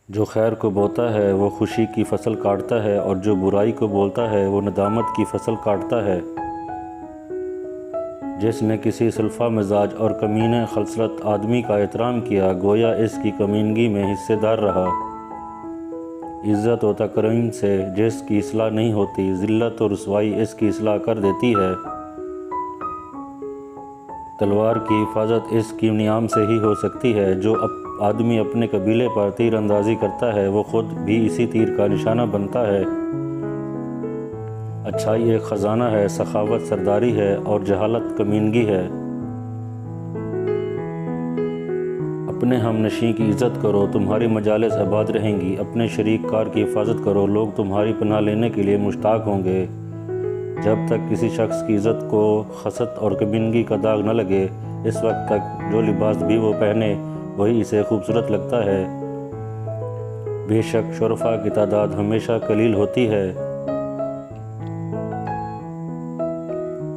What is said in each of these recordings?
جو خیر کو بوتا ہے وہ خوشی کی فصل کاٹتا ہے، اور جو برائی کو بولتا ہے وہ ندامت کی فصل کاٹتا ہے۔ جس نے کسی سلفہ مزاج اور کمینے خصلت آدمی کا احترام کیا، گویا اس کی کمینگی میں حصے دار رہا۔ عزت و تکریم سے جس کی اصلاح نہیں ہوتی، ذلت و رسوائی اس کی اصلاح کر دیتی ہے۔ تلوار کی حفاظت اس کی نیام سے ہی ہو سکتی ہے۔ جو آدمی اپنے قبیلے پر تیر اندازی کرتا ہے وہ خود بھی اسی تیر کا نشانہ بنتا ہے۔ اچھائی ایک خزانہ ہے، سخاوت سرداری ہے اور جہالت کمینگی ہے۔ اپنے ہم نشیں کی عزت کرو، تمہاری مجالس آباد رہیں گی۔ اپنے شریک کار کی حفاظت کرو، لوگ تمہاری پناہ لینے کے لیے مشتاق ہوں گے۔ جب تک کسی شخص کی عزت کو خست اور کمینگی کا داغ نہ لگے، اس وقت تک جو لباس بھی وہ پہنے وہی اسے خوبصورت لگتا ہے۔ بے شک شرفاء کی تعداد ہمیشہ قلیل ہوتی ہے۔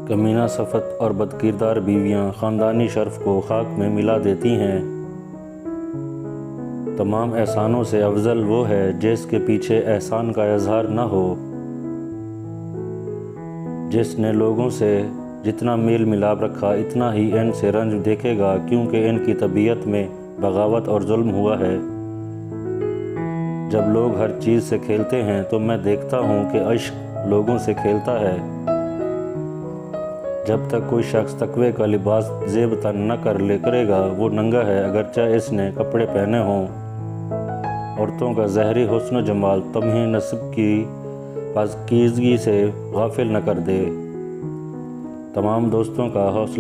کمینہ صفت اور بدکردار بیویاں خاندانی شرف کو خاک میں ملا دیتی ہیں۔ تمام احسانوں سے افضل وہ ہے جس کے پیچھے احسان کا اظہار نہ ہو۔ جس نے لوگوں سے جتنا میل ملاپ رکھا، اتنا ہی ان سے رنج دیکھے گا، کیونکہ ان کی طبیعت میں بغاوت اور ظلم ہوا ہے۔ جب لوگ ہر چیز سے کھیلتے ہیں تو میں دیکھتا ہوں کہ عشق لوگوں سے کھیلتا ہے۔ جب تک کوئی شخص تقوی کا لباس زیب تن نہ کرے گا، وہ ننگا ہے، اگرچہ اس نے کپڑے پہنے ہوں۔ عورتوں کا ظاہری حسن و جمال تمہیں نسب کی پاکیزگی سے غافل نہ کر دے۔ تمام دوستوں کا حوصلہ